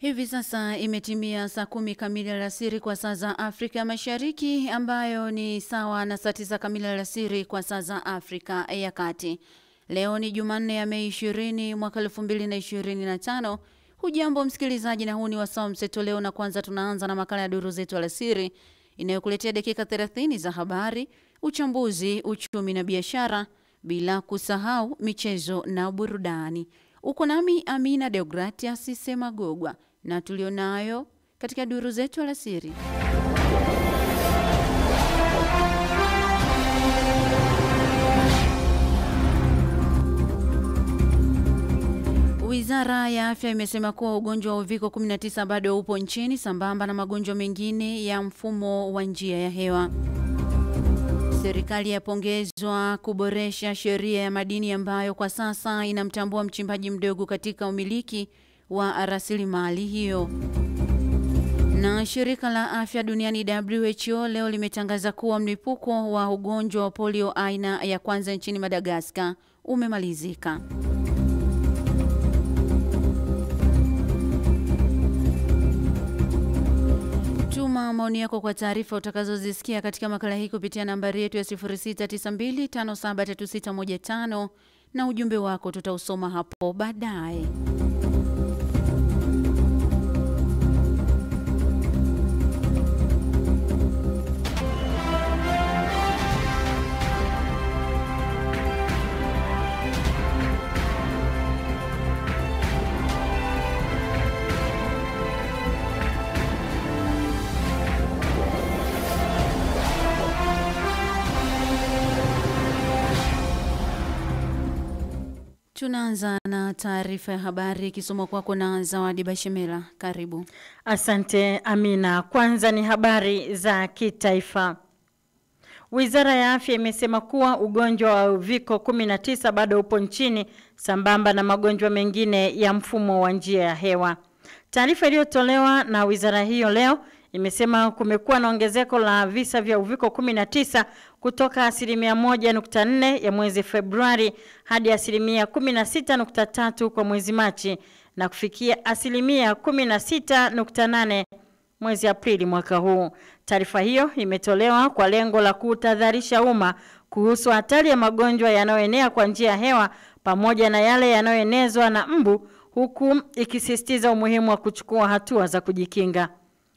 Hivi sasa imetimia saa 10 kamili alasiri kwa saa za Afrika Mashariki, ambayo ni sawa na saa 9 kamili alasiri kwa saa za Afrika ya Kati. Leo ni Jumanne ya Mei 20 mwaka 2025. Hujambo msikilizaji, na huu ni wasaa mseto leo, na kwanza tunaanza na makala ya duru zetu alasiri inayokuletea dakika 30 za habari, uchambuzi, uchumi na biashara, bila kusahau michezo na burudani. Uko nami Amina Deogratias Semagogwa, na tulionayo katika duru zetu alasiri. Wizara ya Afya imesema kuwa ugonjwa wa uviko 19 bado upo nchini, sambamba na magonjwa mengine ya mfumo wa njia ya hewa. Serikali yapongezwa kuboresha sheria ya madini ambayo kwa sasa inamtambua mchimbaji mdogo katika umiliki wa rasilimali hiyo. Na shirika la afya duniani WHO leo limetangaza kuwa mlipuko wa ugonjwa wa polio aina ya kwanza nchini Madagascar umemalizika. Tuma maoni yako kwa taarifa utakazozisikia katika makala hii kupitia nambari yetu ya 0692573615, na ujumbe wako tutausoma hapo baadaye. Tunaanza na taarifa ya habari ikisomwa kwako na Zawadi Bashemela. Karibu. Asante Amina. Kwanza ni habari za kitaifa. Wizara ya Afya imesema kuwa ugonjwa wa uviko 19 bado upo nchini, sambamba na magonjwa mengine ya mfumo wa njia ya hewa. Taarifa iliyotolewa na wizara hiyo leo imesema kumekuwa na ongezeko la visa vya uviko 19 kutoka 1.4% ya mwezi Februari hadi 16.3% kwa mwezi Machi, na kufikia 16.8% mwezi Aprili mwaka huu. Taarifa hiyo imetolewa kwa lengo la kutahadharisha umma kuhusu hatari ya magonjwa yanayoenea kwa njia ya hewa pamoja na yale yanayoenezwa na mbu, huku ikisisitiza umuhimu wa kuchukua hatua za kujikinga.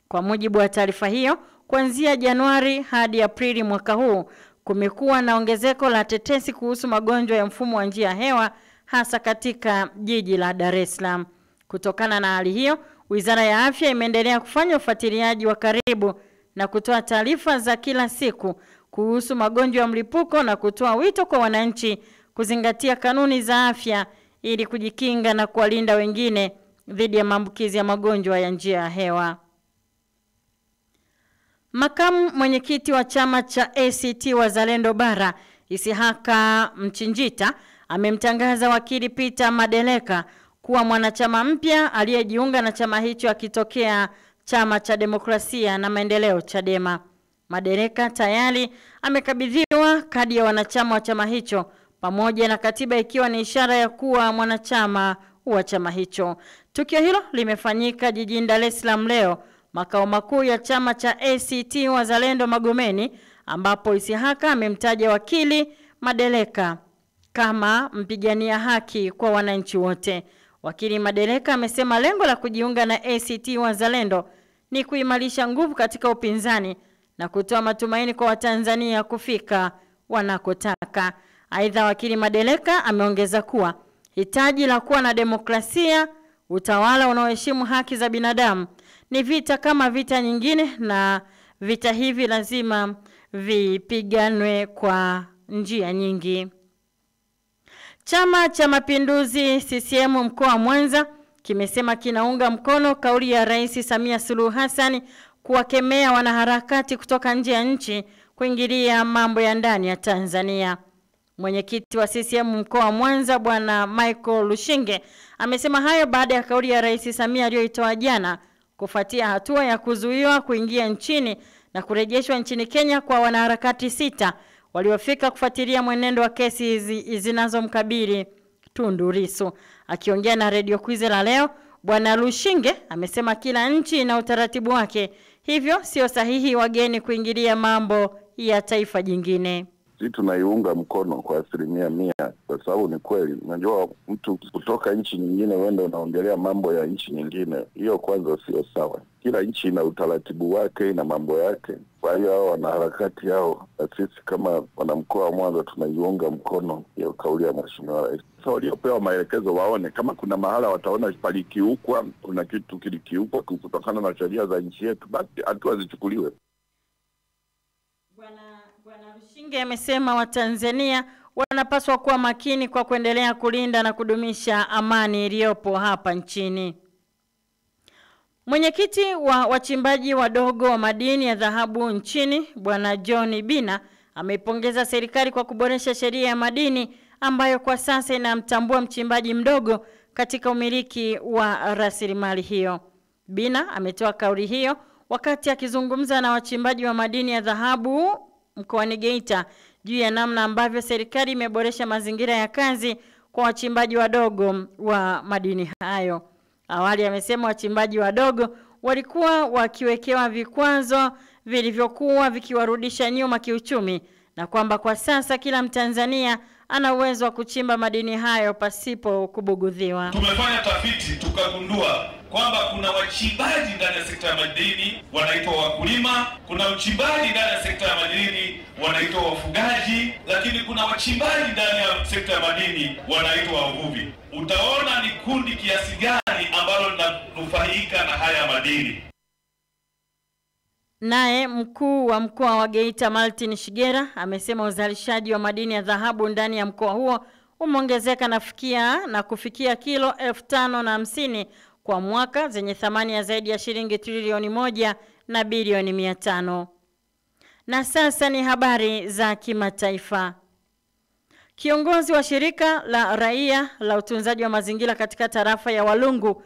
Kwa mujibu wa taarifa hiyo, kuanzia Januari hadi Aprili mwaka huu kumekuwa na ongezeko la tetesi kuhusu magonjwa ya mfumo wa njia ya hewa, hasa katika jiji la Dar es Salaam. Kutokana na hali hiyo, Wizara ya Afya imeendelea kufanya ufuatiliaji wa karibu na kutoa taarifa za kila siku kuhusu magonjwa ya mlipuko, na kutoa wito kwa wananchi kuzingatia kanuni za afya ili kujikinga na kuwalinda wengine dhidi ya maambukizi ya magonjwa ya njia ya hewa. Makamu mwenyekiti wa chama cha ACT Wazalendo Bara, Isihaka Mchinjita, amemtangaza wakili Peter Madeleka kuwa mwanachama mpya aliyejiunga na chama hicho akitokea Chama cha Demokrasia na Maendeleo Chadema. Madeleka tayari amekabidhiwa kadi ya wanachama wa chama hicho pamoja na katiba, ikiwa ni ishara ya kuwa mwanachama wa chama hicho. Tukio hilo limefanyika jijini Dar es Salaam leo, makao makuu ya chama cha ACT Wazalendo Magomeni, ambapo Isihaka amemtaja wakili Madeleka kama mpigania haki kwa wananchi wote. Wakili Madeleka amesema lengo la kujiunga na ACT Wazalendo ni kuimarisha nguvu katika upinzani na kutoa matumaini kwa Watanzania kufika wanakotaka. Aidha, wakili Madeleka ameongeza kuwa hitaji la kuwa na demokrasia, utawala unaoheshimu haki za binadamu, ni vita kama vita nyingine, na vita hivi lazima vipiganwe kwa njia nyingi. Chama cha Mapinduzi CCM mkoa wa Mwanza kimesema kinaunga mkono kauli ya Rais Samia Suluhu Hassan kuwakemea wanaharakati kutoka nje ya nchi kuingilia mambo ya ndani ya Tanzania. Mwenyekiti wa CCM mkoa wa Mwanza Bwana Michael Lushinge amesema hayo baada ya kauli ya Rais Samia aliyoitoa jana kufuatia hatua ya kuzuiwa kuingia nchini na kurejeshwa nchini Kenya kwa wanaharakati 6 waliofika kufuatilia mwenendo wa kesi zinazomkabili Tundu Lissu. Akiongea na Radio Kwizera leo, Bwana Lushinge amesema kila nchi ina utaratibu wake, hivyo sio sahihi wageni kuingilia mambo ya taifa jingine. Sisi tunaiunga mkono kwa 100% kwa sababu ni kweli. Unajua mtu kutoka nchi nyingine wenda unaongelea mambo ya nchi nyingine, hiyo kwanza sio sawa. Kila nchi ina utaratibu wake na mambo yake. Kwa hiyo hao wanaharakati hao, na sisi kama wanamkoa wa Mwanza tunaiunga mkono hiyo kauli ya Mheshimiwa Rais. Sasa waliopewa maelekezo waone kama kuna mahala wataona palikiukwa, kuna kitu kilikiukwa kutokana na sheria za nchi yetu, basi hatua zichukuliwe. Bwana Lushinge amesema Watanzania wanapaswa kuwa makini kwa kuendelea kulinda na kudumisha amani iliyopo hapa nchini. Mwenyekiti wa wachimbaji wadogo wa madini ya dhahabu nchini, Bwana John Bina, ameipongeza serikali kwa kuboresha sheria ya madini ambayo kwa sasa inamtambua mchimbaji mdogo katika umiliki wa rasilimali hiyo. Bina ametoa kauli hiyo wakati akizungumza na wachimbaji wa madini ya dhahabu mkoani Geita juu ya namna ambavyo serikali imeboresha mazingira ya kazi kwa wachimbaji wadogo wa madini hayo. Awali amesema wachimbaji wadogo walikuwa wakiwekewa vikwazo vilivyokuwa vikiwarudisha nyuma kiuchumi, na kwamba kwa sasa kila Mtanzania ana uwezo wa kuchimba madini hayo pasipo kubugudhiwa. Tumefanya tafiti tukagundua kwamba kuna wachimbaji ndani ya sekta ya madini wanaitwa wakulima, kuna uchimbaji ndani ya sekta ya madini wanaitwa wafugaji, lakini kuna wachimbaji ndani ya sekta ya madini wanaitwa wavuvi. Utaona ni kundi kiasi gani ambalo linanufaika na haya madini. Naye mkuu wa mkoa wa Geita Martin Shigera amesema uzalishaji wa madini ya dhahabu ndani ya mkoa huo umeongezeka na kufikia kilo 550 kwa mwaka zenye thamani ya zaidi ya shilingi trilioni 1 na bilioni 500. Na sasa ni habari za kimataifa. Kiongozi wa shirika la raia la utunzaji wa mazingira katika tarafa ya Walungu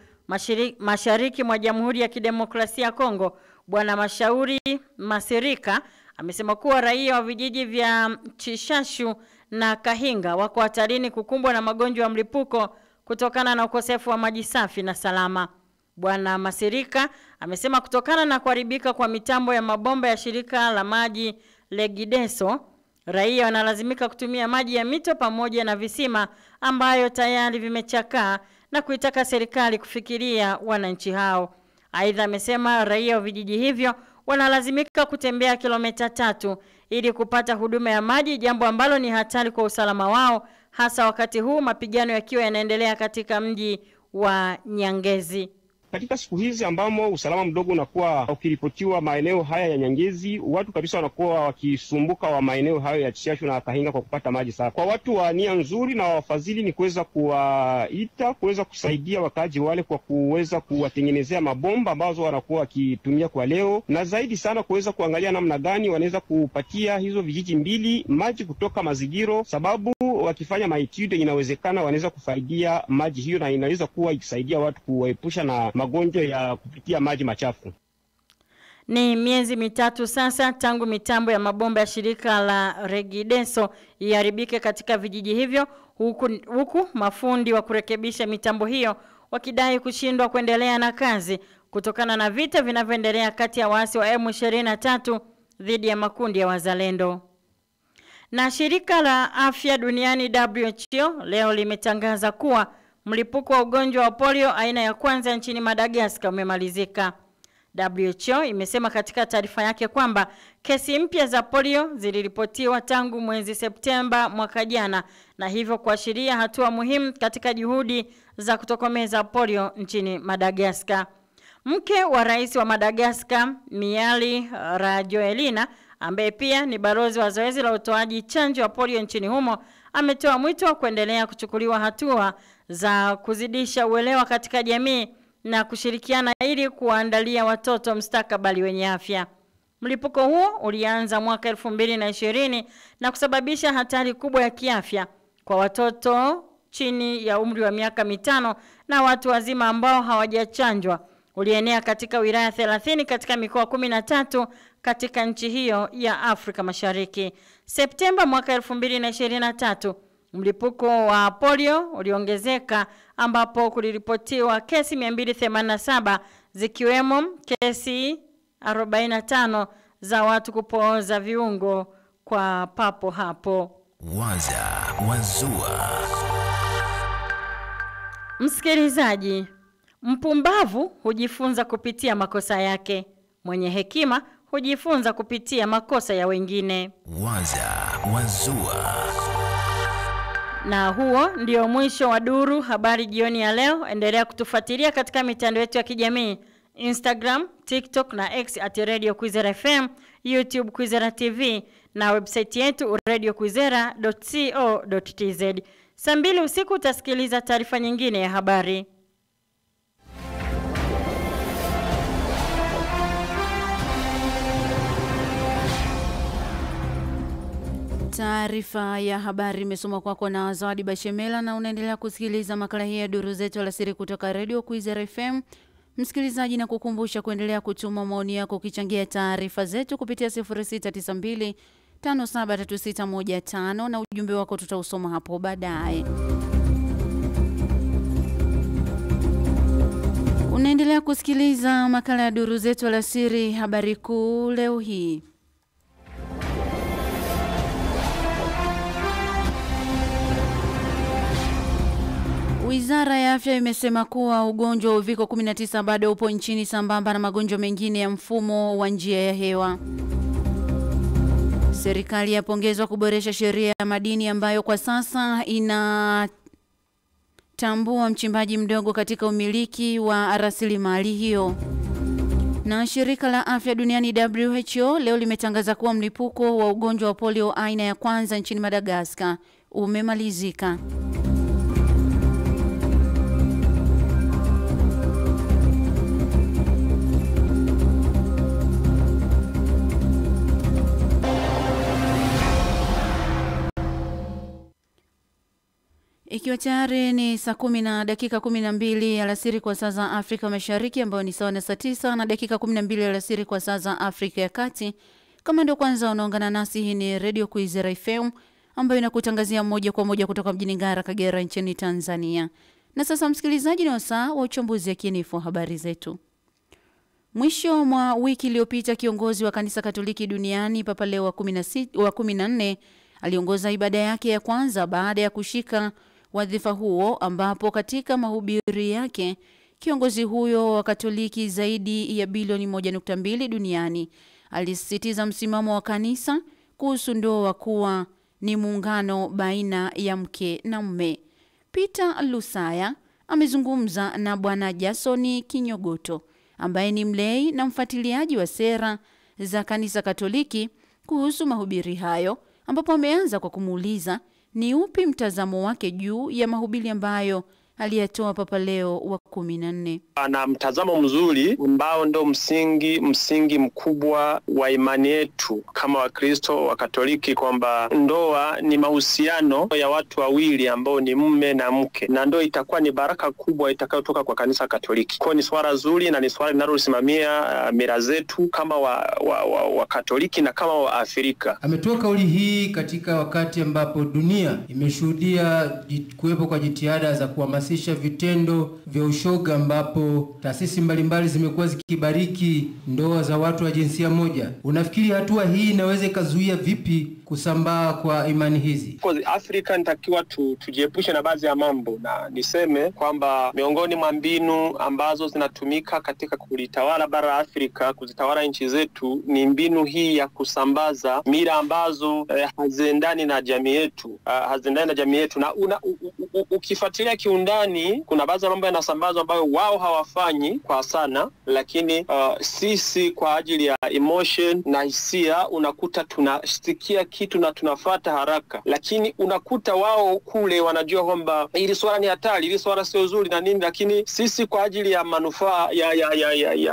mashariki mwa Jamhuri ya Kidemokrasia ya Kongo, Bwana Mashauri Masirika, amesema kuwa raia wa vijiji vya Chishashu na Kahinga wako hatarini kukumbwa na magonjwa ya mlipuko kutokana na ukosefu wa maji safi na salama. Bwana Masirika amesema kutokana na kuharibika kwa mitambo ya mabomba ya shirika la maji Regideso, raia wanalazimika kutumia maji ya mito pamoja na visima ambayo tayari vimechakaa, na kuitaka serikali kufikiria wananchi hao. Aidha amesema raia wa vijiji hivyo wanalazimika kutembea kilomita 3 ili kupata huduma ya maji, jambo ambalo ni hatari kwa usalama wao, hasa wakati huu mapigano yakiwa yanaendelea katika mji wa Nyangezi. Katika siku hizi ambamo usalama mdogo unakuwa ukiripotiwa maeneo haya ya Nyangezi, watu kabisa wanakuwa wakisumbuka wa maeneo hayo ya Chishashu na Kahinga kwa kupata maji safi. Kwa watu wa nia nzuri na wafadhili ni kuweza kuwaita, kuweza kusaidia wakaji wale kwa kuweza kuwatengenezea mabomba ambazo wanakuwa wakitumia kwa leo, na zaidi sana kuweza kuangalia namna gani wanaweza kupatia hizo vijiji mbili maji kutoka Mazigiro, sababu wakifanya maitude inawezekana wanaweza kufaidia maji hiyo na inaweza kuwa ikisaidia watu kuepusha na magonjwa ya kupitia maji machafu. Ni miezi mitatu sasa tangu mitambo ya mabomba ya shirika la Regideso iharibike katika vijiji hivyo, huku mafundi wa kurekebisha mitambo hiyo wakidai kushindwa kuendelea na kazi kutokana na vita vinavyoendelea kati ya waasi wa M23 dhidi ya makundi ya wazalendo. Na shirika la afya duniani WHO leo limetangaza kuwa mlipuko wa ugonjwa wa polio aina ya kwanza nchini Madagascar umemalizika. WHO imesema katika taarifa yake kwamba kesi mpya za polio ziliripotiwa tangu mwezi Septemba mwaka jana, na hivyo kuashiria hatua muhimu katika juhudi za kutokomeza polio nchini Madagascar. Mke wa rais wa Madagascar, Miali Rajoelina, ambaye pia ni balozi wa zoezi la utoaji chanjo ya polio nchini humo, ametoa mwito wa kuendelea kuchukuliwa hatua za kuzidisha uelewa katika jamii na kushirikiana ili kuandalia watoto mustakabali wenye afya. Mlipuko huo ulianza mwaka 2020 na kusababisha hatari kubwa ya kiafya kwa watoto chini ya umri wa miaka 5 na watu wazima ambao hawajachanjwa. Ulienea katika wilaya 30 katika mikoa 13 katika nchi hiyo ya Afrika Mashariki. Septemba mwaka 2023, Mlipuko wa polio uliongezeka ambapo kuliripotiwa kesi 287 zikiwemo kesi 45 za watu kupooza viungo kwa papo hapo. Waza Wazua. Msikilizaji, mpumbavu hujifunza kupitia makosa yake. Mwenye hekima hujifunza kupitia makosa ya wengine. Waza Wazua. Na huo ndio mwisho wa duru habari jioni ya leo. Endelea kutufuatilia katika mitandao yetu ya kijamii, Instagram, TikTok na X @Radio Kwizera FM, YouTube Kwizera TV na website yetu radiokwizera.co.tz. Saa 2 usiku utasikiliza taarifa nyingine ya habari. Taarifa ya habari imesomwa kwako na Zawadi Bashemela na unaendelea kusikiliza makala hii ya duru zetu alasiri kutoka Radio Kwizera FM. Msikilizaji, na kukumbusha kuendelea kutuma maoni yako ukichangia taarifa zetu kupitia 0692 573615 na ujumbe wako tutausoma hapo baadaye. Unaendelea kusikiliza makala ya duru zetu alasiri, habari kuu leo hii. Wizara ya Afya imesema kuwa ugonjwa wa uviko 19 bado upo nchini sambamba na magonjwa mengine ya mfumo wa njia ya hewa. Serikali yapongezwa kuboresha sheria ya madini ambayo kwa sasa inatambua mchimbaji mdogo katika umiliki wa rasilimali hiyo. Na shirika la afya duniani WHO leo limetangaza kuwa mlipuko wa ugonjwa wa polio aina ya kwanza nchini Madagascar umemalizika. Ikiwa tayari ni saa 10 na dakika 12 alasiri kwa saa za Afrika Mashariki, ambayo ni sawa na saa 9 na dakika 12 alasiri kwa saa za Afrika ya Kati. Kama ndio kwanza unaungana nasi, hii ni Radio Kwizera FM ambayo inakutangazia moja kwa moja kutoka mjini Ngara, Kagera nchini Tanzania. Na sasa msikilizaji, ni wasaa wa uchambuzi yakinifu habari zetu. Mwisho mwa wiki iliyopita kiongozi wa kanisa Katoliki duniani Papa Leo wa 14 aliongoza ibada yake ya kwanza baada ya kushika wadhifa huo, ambapo katika mahubiri yake kiongozi huyo wa Katoliki zaidi ya bilioni 1.2 duniani alisisitiza msimamo wa kanisa kuhusu ndoa kuwa ni muungano baina ya mke na mume. Peter Lusaya amezungumza na Bwana Jasoni Kinyogoto ambaye ni mlei na mfuatiliaji wa sera za kanisa Katoliki kuhusu mahubiri hayo, ambapo ameanza kwa kumuuliza ni upi mtazamo wake juu ya mahubiri ambayo aliyatoa Papa Leo wa 14. Ana mtazamo mzuri ambao ndo msingi mkubwa wa imani yetu kama Wakristo wa Katoliki, kwamba ndoa ni mahusiano ya watu wawili ambao ni mume na mke, na ndoa itakuwa ni baraka kubwa itakayotoka kwa kanisa Katoliki. Kwa ni swala zuri na ni swala linalosimamia mila zetu kama wa Katoliki na kama wa Afrika. Ametoa kauli hii katika wakati ambapo dunia imeshuhudia kuwepo kwa jitihada za kuhamasisha vitendo vya ushoga, ambapo taasisi mbalimbali zimekuwa zikibariki ndoa za watu wa jinsia moja. Unafikiri hatua hii inaweza ikazuia vipi kusambaa kwa imani hizi? Kwa Afrika nitakiwa tujiepushe na baadhi ya mambo, na niseme kwamba miongoni mwa mbinu ambazo zinatumika katika kulitawala bara Afrika, kuzitawala nchi zetu, ni mbinu hii ya kusambaza mila ambazo haziendani na jamii yetu, na ukifuatilia kiundani kuna baadhi ya mambo yanasambazwa ambayo wao hawafanyi kwa sana, lakini sisi kwa ajili ya emotion na hisia unakuta tunasikia kitu na tunafuata haraka, lakini unakuta wao kule wanajua kwamba hili swala ni hatari, hili swala sio zuri na nini, lakini sisi kwa ajili ya manufaa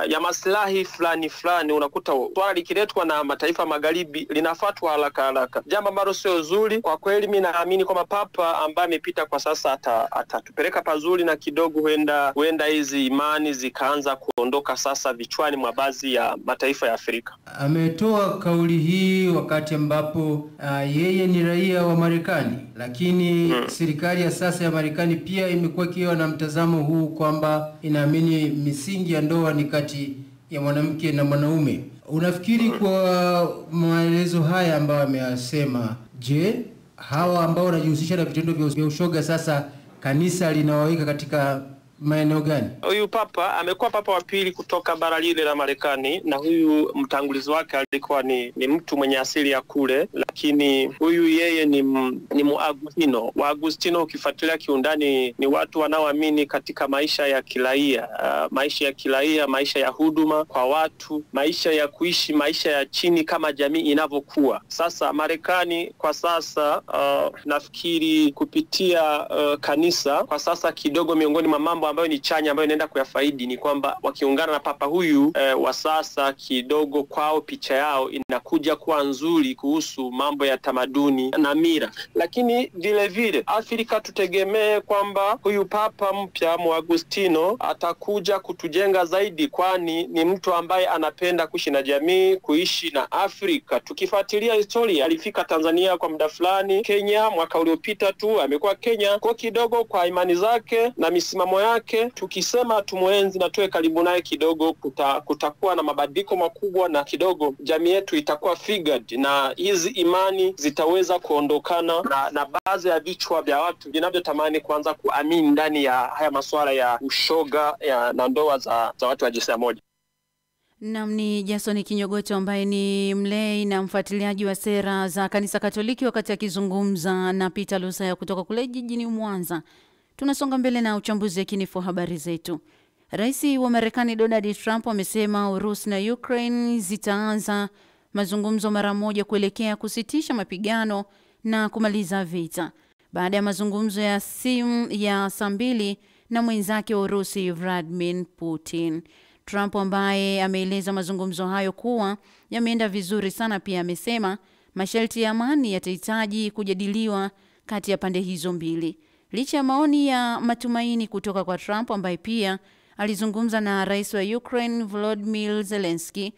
ya maslahi fulani unakuta swala likiletwa na mataifa magharibi linafuatwa haraka, jambo ambalo sio zuri. Kwa kweli mimi naamini kwamba Papa ambaye amepita kwa sasa atatupeleka pazuri, na kidogo huenda hizi imani zikaanza kuondoka sasa vichwani mwa baadhi ya mataifa ya Afrika. Ametoa kauli hii wakati ambapo yeye ni raia wa Marekani, lakini serikali ya sasa ya Marekani pia imekuwa ikiwa na mtazamo huu kwamba inaamini misingi ya ndoa ni kati ya mwanamke na mwanaume. Unafikiri kwa maelezo haya ambayo ameyasema, je, hawa ambao wanajihusisha na vitendo vya ushoga sasa kanisa linawaweka katika maeneo gani? Huyu papa amekuwa papa wa pili kutoka bara lile la Marekani, na huyu mtangulizi wake alikuwa ni mtu mwenye asili ya kule, lakini huyu yeye ni Muagustino. Waagustino ukifuatilia kiundani ni watu wanaoamini katika maisha ya kiraia, maisha ya huduma kwa watu, maisha ya kuishi maisha ya chini kama jamii inavyokuwa. Sasa Marekani kwa sasa nafikiri kupitia kanisa kwa sasa kidogo, miongoni mwa mambo ambayo ni chanya ambayo inaenda kuyafaidi ni kwamba wakiungana na papa huyu wa sasa, kidogo kwao picha yao inakuja kuwa nzuri kuhusu mambo ya tamaduni na mira. Lakini vile vile Afrika tutegemee kwamba huyu papa mpya Muagustino atakuja kutujenga zaidi, kwani ni mtu ambaye anapenda kuishi na jamii, kuishi na Afrika. Tukifuatilia historia, alifika Tanzania kwa muda fulani, Kenya mwaka uliopita tu amekuwa Kenya, kwa kidogo kwa imani zake na misimamo yake. Tukisema tumuenzi na tuwe karibu naye kidogo, kutakuwa na mabadiliko makubwa, na kidogo jamii yetu itakuwa figured, na hizi imani zitaweza kuondokana na baadhi ya vichwa vya watu vinavyotamani kuanza kuamini ndani ya haya masuala ya ushoga na ndoa za watu wa jinsia moja. Ni Jason Kinyogoto ambaye ni mlei na mfuatiliaji wa sera za Kanisa Katoliki, wakati akizungumza na Peter Lusaya kutoka kule jijini Mwanza. Tunasonga mbele na uchambuzi yakinifu habari zetu. Rais wa Marekani Donald Trump amesema Urusi na Ukraine zitaanza mazungumzo mara moja kuelekea kusitisha mapigano na kumaliza vita, baada ya mazungumzo ya simu ya saa 2 na mwenzake wa Urusi Vladimir Putin. Trump ambaye ameeleza mazungumzo hayo kuwa yameenda vizuri sana, pia amesema masharti ya amani yatahitaji kujadiliwa kati ya pande hizo mbili. Licha ya maoni ya matumaini kutoka kwa Trump ambaye pia alizungumza na rais wa Ukraine Volodymyr Zelensky,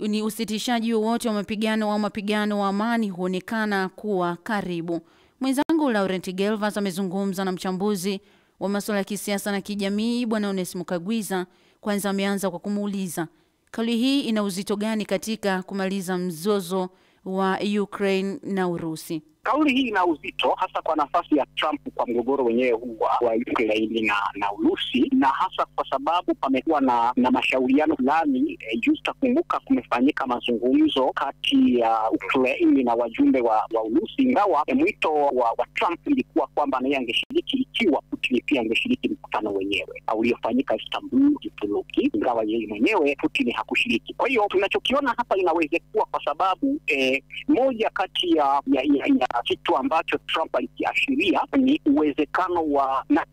ni usitishaji wote wa mapigano wa amani huonekana kuwa karibu. Mwenzangu Laurent Gelvas amezungumza na mchambuzi wa masuala ya kisiasa na kijamii Bwana Onesimo Kagwiza. Kwanza ameanza kwa kumuuliza kauli hii ina uzito gani katika kumaliza mzozo wa Ukraine na Urusi. Kauli hii ina uzito hasa kwa nafasi ya Trump kwa mgogoro wenyewe huu wa Ukraine na Urusi, na hasa kwa sababu pamekuwa na mashauriano fulani. Kumbuka kumefanyika mazungumzo kati ya Ukraine na wajumbe wa Urusi, ingawa mwito wa Trump ilikuwa kwamba naye angeshiriki ikiwa Putin pia angeshiriki mkutano wenyewe uliofanyika Istanbul, Uturuki, ingawa yeye mwenyewe Putin hakushiriki. Kwa hiyo tunachokiona hapa inaweza kuwa kwa sababu moja kati ya kitu ambacho Trump alikiashiria ni uwezekano wa na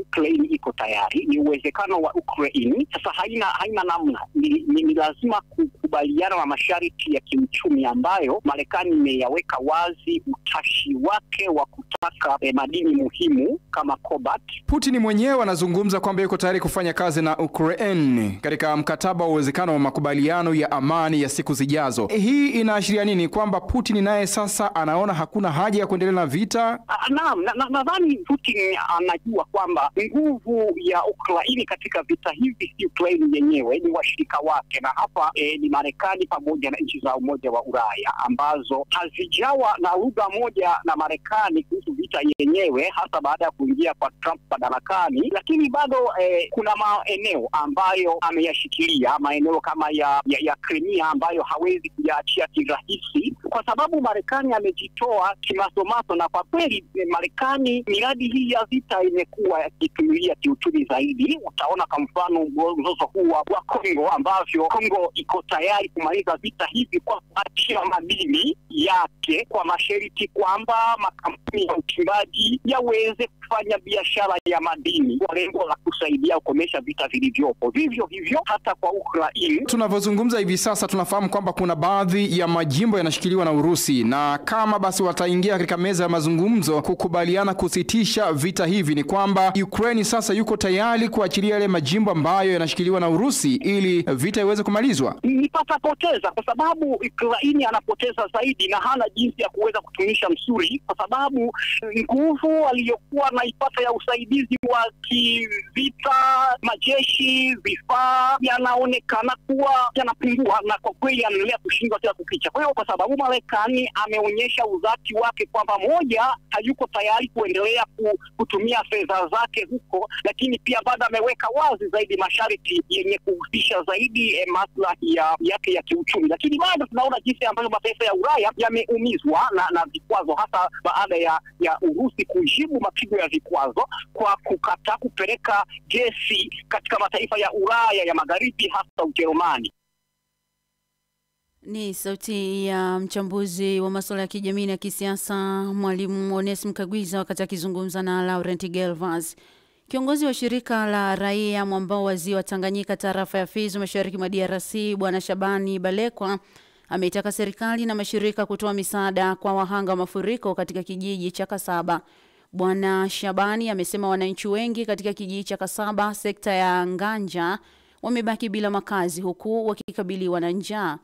Ukraine iko tayari, ni uwezekano wa Ukraine sasa haina namna, ni lazima kukubaliana na masharti ya kiuchumi ambayo Marekani imeyaweka wazi utashi wake wa kutaka madini muhimu kama cobalt. Putin mwenyewe anazungumza kwamba yuko tayari kufanya kazi na Ukraine katika mkataba wa uwezekano wa makubaliano ya amani ya siku zijazo. Hii inaashiria nini? Kwamba Putin naye sasa anaona hakuna haja ya kuendelea na vita? Naam, nadhani Putin anajua kwamba nguvu ya Ukraine katika vita hivi si Ukraine yenyewe, ni washirika wake, na hapa ni Marekani pamoja na nchi za Umoja wa Ulaya ambazo hazijawa na lugha moja na Marekani kuhusu vita yenyewe, hasa baada ya kuingia kwa Trump madarakani. Lakini bado kuna maeneo ambayo ameyashikilia, maeneo kama ya Crimea ambayo hawezi kuyaachia kirahisi kwa sababu Marekani amejitoa kimasomaso, na kwa kweli Marekani miradi hii ya vita imekuwa ikitumilia kiuchumi zaidi. Utaona kwa mfano mzozo huu wa Kongo, ambavyo Kongo iko tayari kumaliza vita hivi kwa kuachia madini yake kwa masharti kwamba makampuni ya uchimbaji yaweze kufanya biashara ya madini kwa lengo la kusaidia kukomesha vita vilivyopo. Vivyo hivyo hata kwa Ukraine. Tunavyozungumza hivi sasa tunafahamu kwamba kuna baadhi ya majimbo yanashikiliwa na Urusi, na kama basi wataingia katika meza ya mazungumzo kukubaliana kusitisha vita hivi, ni kwamba Ukraine sasa yuko tayari kuachilia yale majimbo ambayo yanashikiliwa na Urusi ili vita iweze kumalizwa. Nipatapoteza kwa sababu Ukraine anapoteza zaidi na hana jinsi ya kuweza kutumisha msuri, kwa sababu nguvu aliyokuwa naipata ya usaidizi wa kivita, majeshi, vifaa yanaonekana kuwa yanapungua, na kwa kweli anaendelea kushindwa kila kukicha. Kwa hiyo kwa sababu Marekani ameonyesha udhati wake kwamba moja, hayuko tayari kuendelea kutumia fedha zake huko, lakini pia bado ameweka wazi zaidi masharti yenye kuhusisha zaidi maslahi yake ya kiuchumi. Lakini bado tunaona jinsi ambavyo mataifa ya Ulaya yameumizwa na vikwazo, hasa baada ya Urusi kujibu mapigo ya vikwazo kwa kukataa kupeleka gesi katika mataifa ya Ulaya ya magharibi, hasa Ujerumani. Ni sauti ya mchambuzi wa masuala ya kijamii na kisiasa Mwalimu Onesmo Kagwiza wakati akizungumza na Laurent Gelvas. Kiongozi wa shirika la raia mwambao wa Ziwa Tanganyika tarafa ya Fizi mashariki mwa DRC Bwana Shabani Balekwa ameitaka serikali na mashirika kutoa misaada kwa wahanga wa mafuriko katika kijiji cha Kasaba. Bwana Shabani amesema wananchi wengi katika kijiji cha Kasaba sekta ya Nganja wamebaki bila makazi huku wakikabiliwa na njaa.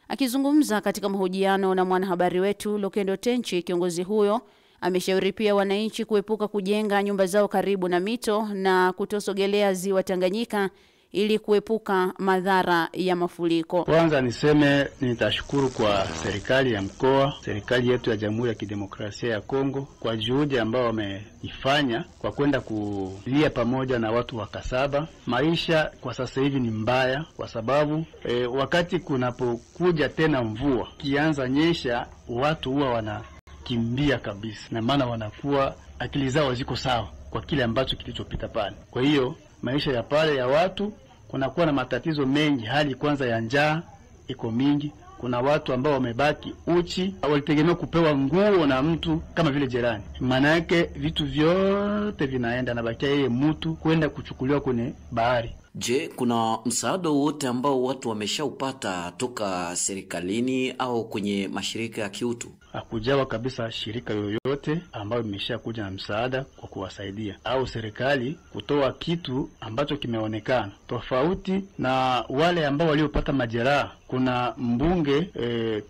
Akizungumza katika mahojiano na mwanahabari wetu Lokendo Tenchi, kiongozi huyo ameshauri pia wananchi kuepuka kujenga nyumba zao karibu na mito na kutosogelea Ziwa Tanganyika ili kuepuka madhara ya mafuriko. Kwanza niseme nitashukuru kwa serikali ya mkoa, serikali yetu ya Jamhuri ya Kidemokrasia ya Kongo kwa juhudi ambao wameifanya kwa kwenda kulia pamoja na watu wa Kasaba. Maisha kwa sasa hivi ni mbaya kwa sababu wakati kunapokuja tena mvua kianza nyesha, watu huwa wanakimbia kabisa, na maana wanakuwa akili zao ziko sawa kwa kile ambacho kilichopita pale. Kwa hiyo maisha ya pale ya watu kunakuwa na matatizo mengi. Hali kwanza ya njaa iko mingi. Kuna watu ambao wamebaki uchi, walitegemea kupewa nguo na mtu kama vile jirani. Maana yake vitu vyote vinaenda na bakia yeye mtu kwenda kuchukuliwa kwenye bahari. Je, kuna msaada wote ambao watu wameshaupata toka serikalini au kwenye mashirika ya kiutu? Hakujawa kabisa shirika yoyote ambayo imeshakuja na msaada kwa kuwasaidia au serikali kutoa kitu ambacho kimeonekana tofauti na wale ambao waliopata majeraha. Kuna mbunge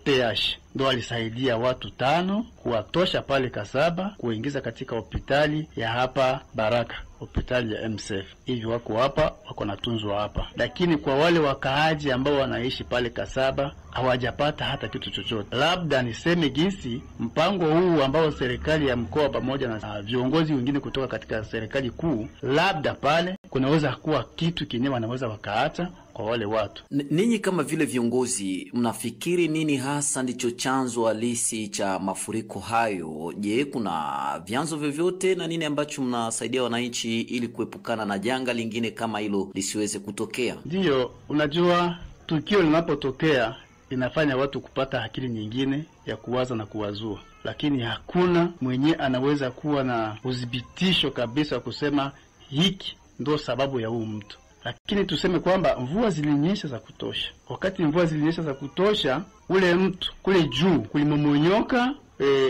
TH ndo alisaidia watu 5 kuwatosha pale Kasaba kuingiza katika hospitali ya hapa Baraka, hospitali ya MSF. Hivi wako hapa, wako natunzwa hapa. Lakini kwa wale wakaaji ambao wanaishi pale Kasaba hawajapata hata kitu chochote. Labda niseme jinsi mpango huu ambao serikali ya mkoa pamoja na viongozi wengine kutoka katika serikali kuu, labda pale kunaweza kuwa kitu kinyewe wanaweza wakaacha kwa wale watu. Ninyi kama vile viongozi mnafikiri nini hasa ndicho chanzo halisi cha mafuriko hayo? Je, kuna vyanzo vyovyote na nini ambacho mnasaidia wananchi ili kuepukana na janga lingine kama hilo lisiweze kutokea? Ndio, unajua tukio linapotokea inafanya watu kupata akili nyingine ya kuwaza na kuwazua, lakini hakuna mwenye anaweza kuwa na udhibitisho kabisa kusema hiki ndio sababu ya huu mtu. Lakini tuseme kwamba mvua zilinyesha za kutosha. Wakati mvua zilinyesha za kutosha, ule mtu kule juu kulimomonyoka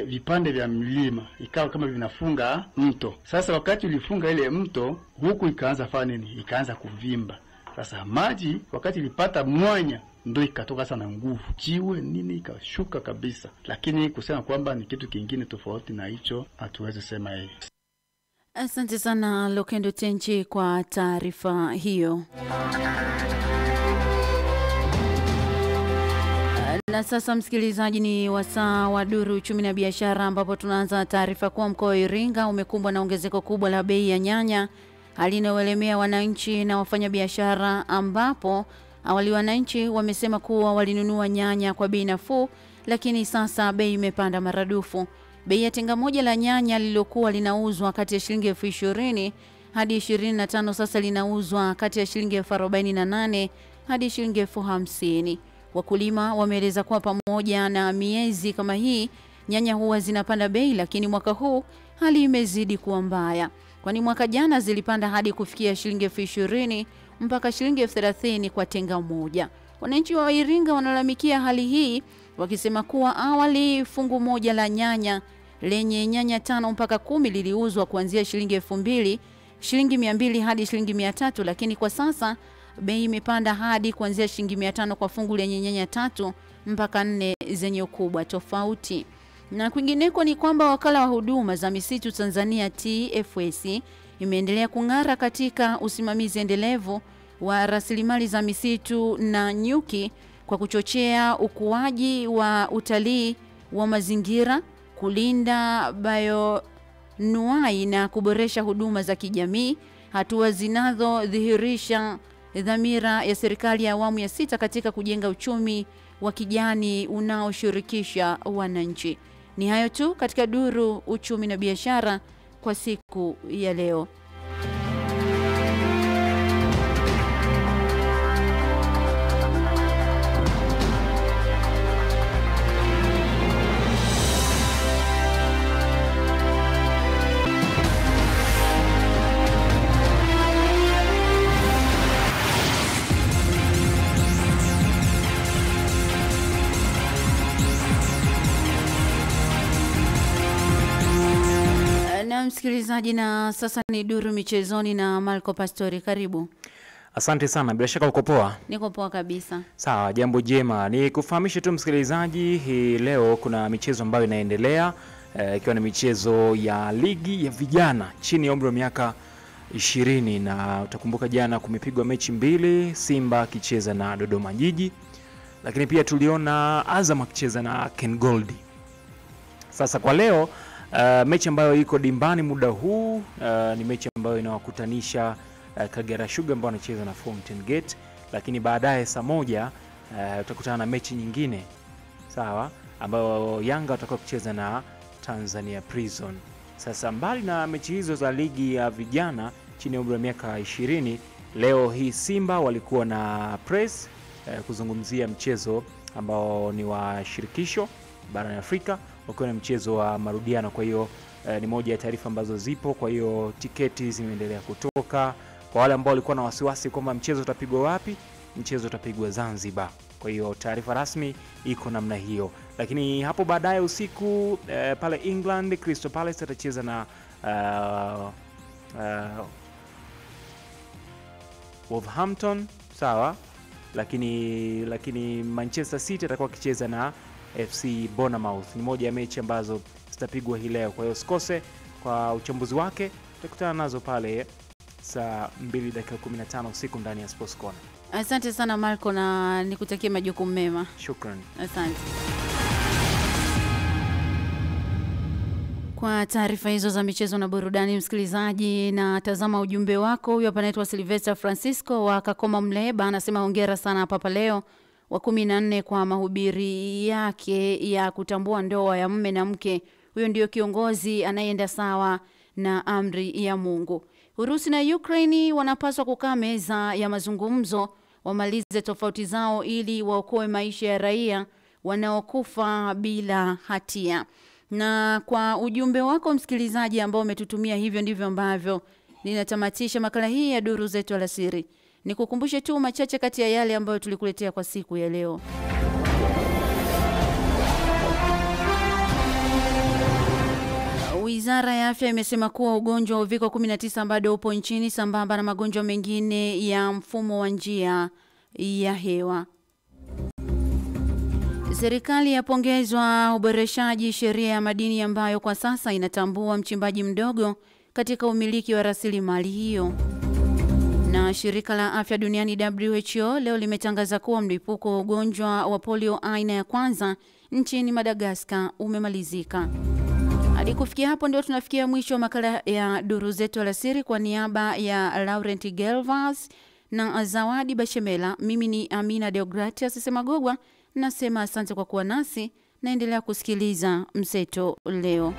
vipande vya mlima ikawa kama vinafunga mto. Sasa wakati ulifunga ile mto, huku ikaanza fanya nini? Ikaanza kuvimba. Sasa maji wakati ilipata mwanya ndio ikatoka sana nguvu, jiwe nini ikashuka kabisa. Lakini kusema kwamba ni kitu kingine tofauti na hicho hatuwezi sema hivi. Asante sana Lokendo Tenchi kwa taarifa hiyo. Na sasa msikilizaji, ni wasaa wa Duru Uchumi na Biashara, ambapo tunaanza taarifa kwa mkoa wa Iringa umekumbwa na ongezeko kubwa la bei ya nyanya, hali inayoelemea wananchi na wafanyabiashara, ambapo awali wananchi wamesema kuwa walinunua nyanya kwa bei nafuu, lakini sasa bei imepanda maradufu. Bei ya tenga moja la nyanya lililokuwa linauzwa kati ya shilingi 20 hadi 25 sasa linauzwa kati ya shilingi 48 hadi shilingi 50. Wakulima wameeleza kuwa pamoja na miezi kama hii nyanya huwa zinapanda bei, lakini mwaka huu hali imezidi kuwa mbaya. Kwani mwaka jana zilipanda hadi kufikia shilingi 20,000 mpaka shilingi 30,000 kwa tenga moja. Wananchi wa Iringa wanalalamikia hali hii wakisema kuwa awali fungu moja la nyanya lenye nyanya 5 mpaka 10 liliuzwa kuanzia shilingi 2,000, shilingi 200 hadi shilingi 300, lakini kwa sasa bei imepanda hadi kuanzia shilingi 500 kwa fungu lenye nyanya 3 mpaka 4 zenye ukubwa tofauti. Na kwingineko ni kwamba wakala wa huduma za misitu Tanzania TFS imeendelea kung'ara katika usimamizi endelevu wa rasilimali za misitu na nyuki kwa kuchochea ukuaji wa utalii wa mazingira, kulinda bioanuwai na kuboresha huduma za kijamii, hatua zinazodhihirisha dhamira ya serikali ya awamu ya 6 katika kujenga uchumi wa kijani unaoshirikisha wananchi. Ni hayo tu katika duru uchumi na biashara kwa siku ya leo. Msikilizaji, na sasa ni duru michezoni na Marco Pastori, karibu. Asante sana, bila shaka uko poa? Niko poa kabisa. Sawa, jambo jema. Ni kufahamisha tu msikilizaji, hii leo kuna michezo ambayo inaendelea, ikiwa ni michezo ya ligi ya vijana chini ya umri wa miaka 20, na utakumbuka jana kumepigwa mechi 2, Simba akicheza na Dodoma Jiji, lakini pia tuliona Azam akicheza na Ken Gold. Sasa kwa leo mechi ambayo iko dimbani muda huu ni mechi ambayo inawakutanisha Kagera Sugar ambao wanacheza na Fountain Gate, lakini baadaye saa 1 utakutana na mechi nyingine, sawa, ambayo Yanga watakuwa kucheza na Tanzania Prison. Sasa mbali na mechi hizo za ligi ya vijana chini ya umri wa miaka 20, leo hii Simba walikuwa na press kuzungumzia mchezo ambao ni wa shirikisho barani Afrika, wakiwa na mchezo wa marudiano. Kwa hiyo ni moja ya taarifa ambazo zipo. Kwa hiyo tiketi zimeendelea kutoka. Kwa wale ambao walikuwa na wasiwasi kwamba mchezo utapigwa wapi, mchezo utapigwa Zanzibar. Kwa hiyo taarifa rasmi iko namna hiyo. Lakini hapo baadaye usiku pale England, Crystal Palace atacheza na Wolverhampton, sawa. Lakini Manchester City atakuwa akicheza na FC Bournemouth. Ni moja ya mechi ambazo zitapigwa hii leo. Kwa hiyo usikose kwa uchambuzi wake. Tutakutana nazo pale saa 2:15 usiku ndani ya Sports Corner. Asante sana Marco, na nikutakie majukumu mema. Shukrani. Asante. Kwa taarifa hizo za michezo na burudani, msikilizaji, na tazama ujumbe wako. Huyu hapa anaitwa Sylvester Francisco wa Kakoma Mleba, anasema hongera sana Papa Leo wa 14 kwa mahubiri yake ya kutambua ndoa ya mume na mke. Huyo ndio kiongozi anayeenda sawa na amri ya Mungu. Urusi na Ukraine wanapaswa kukaa meza ya mazungumzo, wamalize tofauti zao ili waokoe maisha ya raia wanaokufa bila hatia. Na kwa ujumbe wako msikilizaji ambao umetutumia, hivyo ndivyo ambavyo ninatamatisha makala hii ya duru zetu alasiri. Nikukumbushe tu machache kati ya yale ambayo tulikuletea kwa siku ya leo. Wizara ya Afya imesema kuwa ugonjwa wa uviko 19 bado upo nchini sambamba na magonjwa mengine ya mfumo wa njia ya hewa. Serikali yapongezwa uboreshaji sheria ya madini ambayo kwa sasa inatambua mchimbaji mdogo katika umiliki wa rasilimali hiyo. Na shirika la afya duniani WHO leo limetangaza kuwa mlipuko wa ugonjwa wa polio aina ya kwanza nchini Madagascar umemalizika. Hadi kufikia hapo ndio tunafikia mwisho wa makala ya duru zetu alasiri. Kwa niaba ya Laurent Gelvas na Zawadi Bashemela, mimi ni Amina Deogratias Semagogwa, nasema asante kwa kuwa nasi. Naendelea kusikiliza Mseto Leo.